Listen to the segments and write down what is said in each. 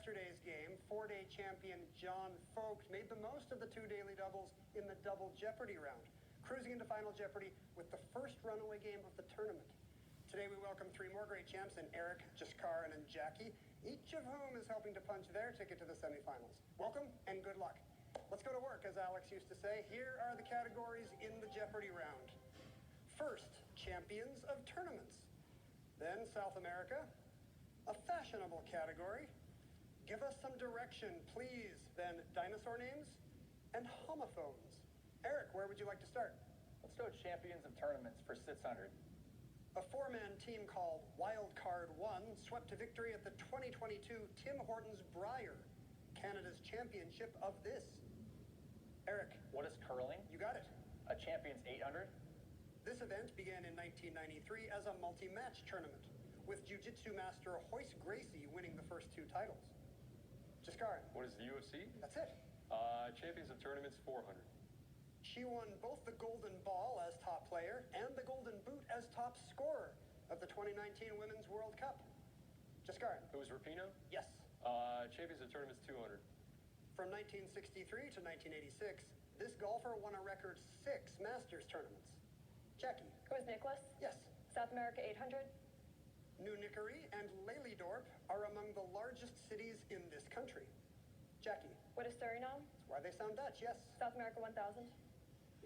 yesterday's game, four-day champion John Vogt made the most of the two daily doubles in the double jeopardy round, cruising into Final Jeopardy with the first runaway game of the tournament. Today we welcome three more great champs in Eric, Jaskaran, and Jackie, each of whom is helping to punch their ticket to the semifinals. Welcome and good luck. Let's go to work, as Alex used to say. Here are the categories in the Jeopardy round. First, champions of tournaments. Then South America, a fashionable category. Give us some direction, please. Then dinosaur names and homophones. Eric, where would you like to start? Let's go champions of tournaments for 600. A four-man team called Wild Card 1 swept to victory at the 2022 Tim Hortons Brier, Canada's championship of this. Eric. What is curling? You got it. A champions 800. This event began in 1993 as a multi-match tournament, with jiu-jitsu master Hoist Gracie winning the first two titles. Jaskaran. What is the UFC? That's it. Champions of tournaments 400. She won both the Golden Ball as top player and the Golden Boot as top scorer of the 2019 Women's World Cup. Jaskaran. It was Rapinoe? Yes. Champions of tournaments 200. From 1963 to 1986, this golfer won a record 6 Masters tournaments. Jackie. Who is Nicholas? Yes. South America 800. New Nickerie and Lelydorp are among the largest cities in this country. Jackie. What is Suriname? That's why they sound Dutch, yes. South America 1000.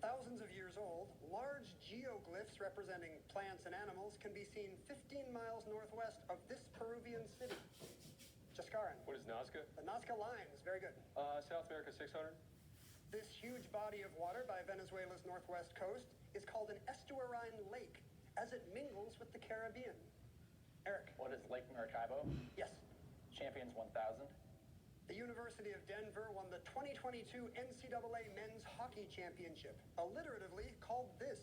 Thousands of years old, large geoglyphs representing plants and animals can be seen 15 miles northwest of this Peruvian city. Jaskaran. What is Nazca? The Nazca Lines, very good. South America 600. This huge body of water by Venezuela's northwest coast is called an estuarine lake, as it mingles with the Caribbean. Eric. What is Lake Maracaibo? Yes. Champions 1000. The University of Denver won the 2022 NCAA Men's Hockey Championship, alliteratively called this,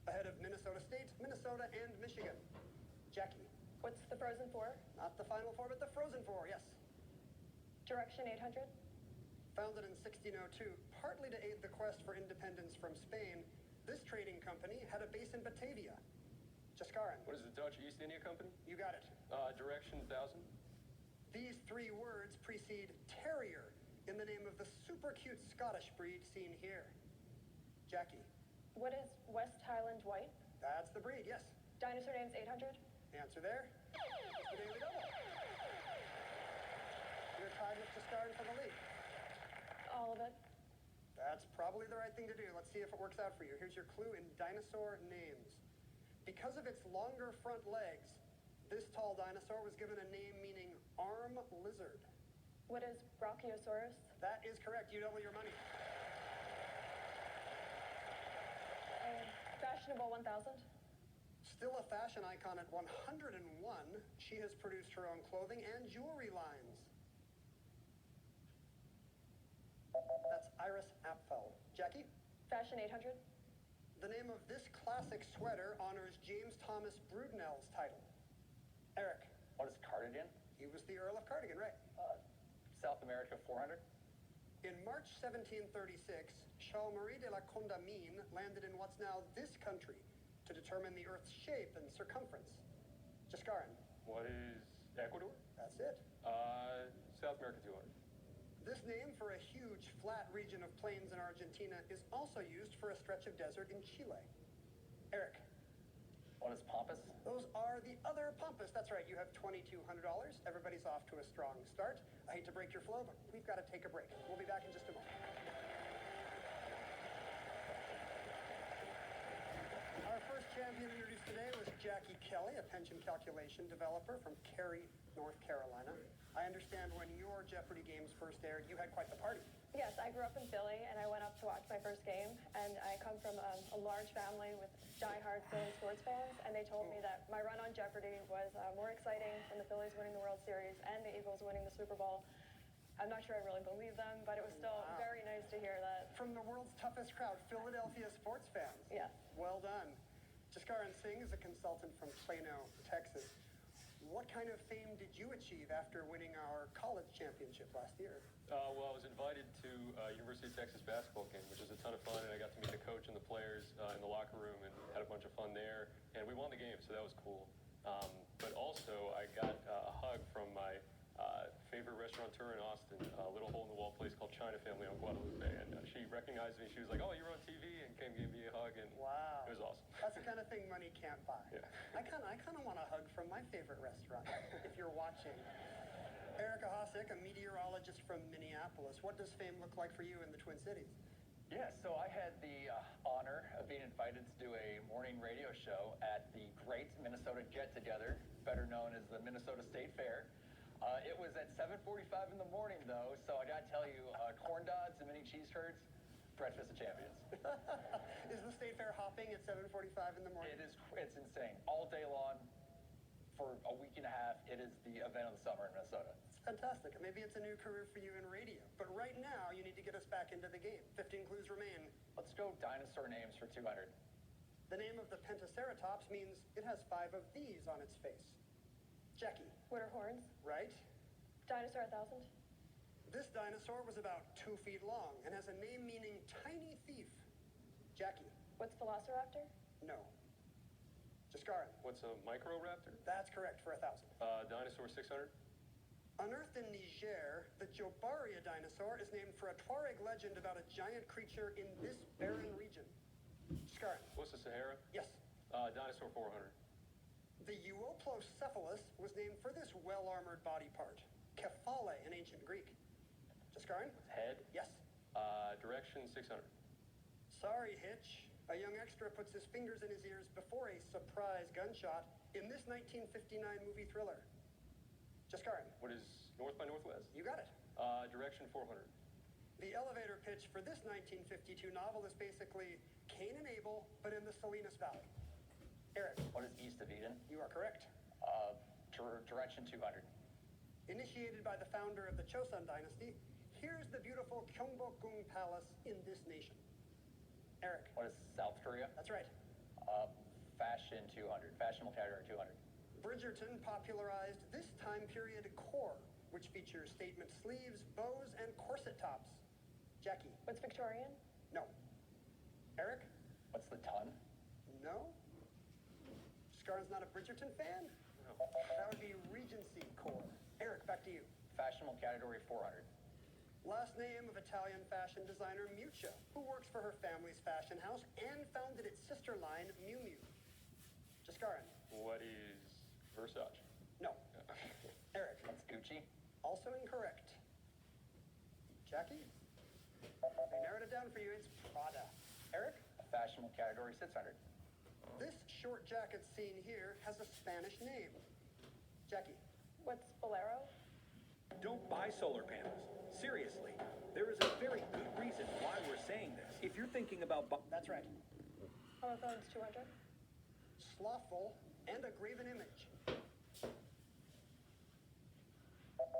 ahead of Minnesota State, Minnesota, and Michigan. Jackie. What's the Frozen Four? Not the Final Four, but the Frozen Four, yes. Direction 800. Founded in 1602, partly to aid the quest for independence from Spain, this trading company had a base in Batavia. Jaskaran. What is the Dutch East India Company? You got it. Direction 1000. These three words precede terrier in the name of the super cute Scottish breed seen here. Jackie. What is West Highland White? That's the breed, yes. Dinosaur names 800. Answer there. It's the daily double. You're tied with Jaskaran for the lead. All of it. That's probably the right thing to do. Let's see if it works out for you. Here's your clue in dinosaur names. Because of its longer front legs, this tall dinosaur was given a name meaning arm lizard. What is Brachiosaurus? That is correct. You double your money. Fashionable 1000. Still a fashion icon at 101, she has produced her own clothing and jewelry lines. That's Iris Apfel. Jackie? Fashion 800. The name of this classic sweater honors James Thomas Brudenell's title. Eric? What is cardigan? He was the Earl of Cardigan, right. South America 400. In March 1736, Charles-Marie de la Condamine landed in what's now this country to determine the Earth's shape and circumference. Jaskaran? What is Ecuador? That's it. South America 200. This name for a huge, flat region of plains in Argentina is also used for a stretch of desert in Chile. Eric? What is Pampas? Those are the other Pampas. That's right, you have $2,200. Everybody's off to a strong start. I hate to break your flow, but we've got to take a break. We'll be back in just a moment. Our first champion introduced today was Jackie Kelly, a pension calculation developer from Cary, North Carolina. I understand when your Jeopardy games first aired, you had quite the party. Yes, I grew up in Philly, and I went up to watch my first game, and I come from a large family with die-hard Philly sports fans, and they told me that my run on Jeopardy was more exciting than the Phillies winning the World Series and the Eagles winning the Super Bowl. I'm not sure I really believe them, but it was still very nice to hear that. From the world's toughest crowd, Philadelphia sports fans. Yes. Well done. Jaskaran Singh is a consultant from Plano, Texas. What kind of fame did you achieve after winning our college championship last year? Well, I was invited to University of Texas basketball game, which was a ton of fun, and I got to meet the coach and the players in the locker room and had a bunch of fun there. And we won the game, so that was cool. But also, I got a hug from my favorite restaurateur in Austin, a little hole-in-the-wall place called China Family on Guadalupe. And she recognized me. She was like, "Oh, you were on TV," and came gave me a hug, and Wow. it was awesome. That's the kind of thing money can't buy. Yeah. I kind of want a hug from my favorite restaurant, if you're watching. Erica Hossack, a meteorologist from Minneapolis. What does fame look like for you in the Twin Cities? Yeah, so I had the honor of being invited to do a morning radio show at the Great Minnesota Get Together, better known as the Minnesota State Fair. It was at 7:45 in the morning, though, so I gotta tell you, corn dogs and mini cheese curds, breakfast of champions. Is the State Fair hopping at 7:45 in the morning? It's insane. All day long, for a week and a half, it is the event of the summer in Minnesota. Fantastic. Maybe it's a new career for you in radio. But right now, you need to get us back into the game. 15 clues remain. Let's go dinosaur names for 200. The name of the Pentaceratops means it has 5 of these on its face. Jackie. What are horns? Right? Dinosaur 1000? This dinosaur was about 2 feet long and has a name meaning tiny thief. Jackie. What's Velociraptor? No. Jaskaran. What's a microraptor? That's correct for 1,000. Dinosaur 600. Unearthed in Niger, the jeopardy dinosaur is named for a Tuareg legend about a giant creature in this barren region. Jaskaran. What's the Sahara? Yes. Dinosaur 400. The Euoplocephalus was named for this well-armored body part. Kephale in ancient Greek. Jaskaran? Head? Yes. Direction 600. Sorry, Hitch. A young extra puts his fingers in his ears before a surprise gunshot in this 1959 movie thriller. Jaskaran? What is North by Northwest? You got it. Direction 400. The elevator pitch for this 1952 novel is basically Cain and Abel, but in the Salinas Valley. Eric? What is East of Eden? You are correct. Direction 200. Initiated by the founder of the Chosun dynasty, here's the beautiful Gyeongbokgung Palace in this nation. Eric? What is South Korea? That's right. Fashion 200. Fashionable category 200. Bridgerton popularized this time period core, which features statement sleeves, bows, and corset tops. Jackie? What's Victorian? No. Eric? What's the ton? No. Scar's not a Bridgerton fan? No. That would be Regency core. Eric, back to you. Fashionable category 400. Last name of Italian fashion designer Miuccia, who works for her family's fashion house and founded its sister line, Miu Miu. Jaskaran? What is Versace? No. Eric? What's Gucci? Also incorrect. Jackie? I narrowed it down for you. It's Prada. Eric? Fashionable category 600. This short jacket seen here has a Spanish name. Jackie? What's Bolero? Don't buy solar panels. Seriously, there is a very good reason why we're saying this. If you're thinking about That's right. Homophones 200? Slothful and a graven image.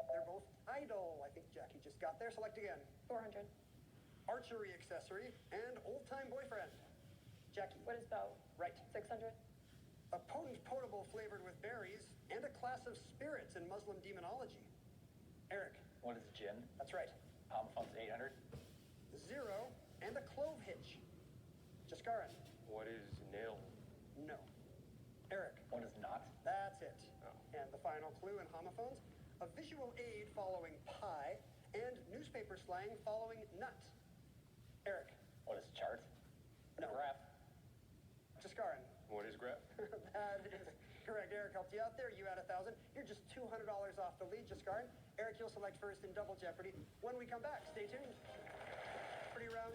They're both idle. I think Jackie just got there. Select again. 400. Archery accessory and old-time boyfriend. Jackie. What is bow? Right. 600? A potent potable flavored with berries and a class of spirits in Muslim demonology. Eric. What is gin? That's right. Homophones 800. 0 and a clove hitch. Jaskaran. What is nail? No. Eric. What is not? That's it. Oh. And the final clue in homophones, a visual aid following pie and newspaper slang following nut. Eric. What is chart? No. Graph? Jaskaran. What is graph? That is correct. Eric helped you out there. You had 1,000. You're just $200 off the lead, Jaskaran. Eric, you'll select first in Double Jeopardy. When we come back, stay tuned. Jeopardy round.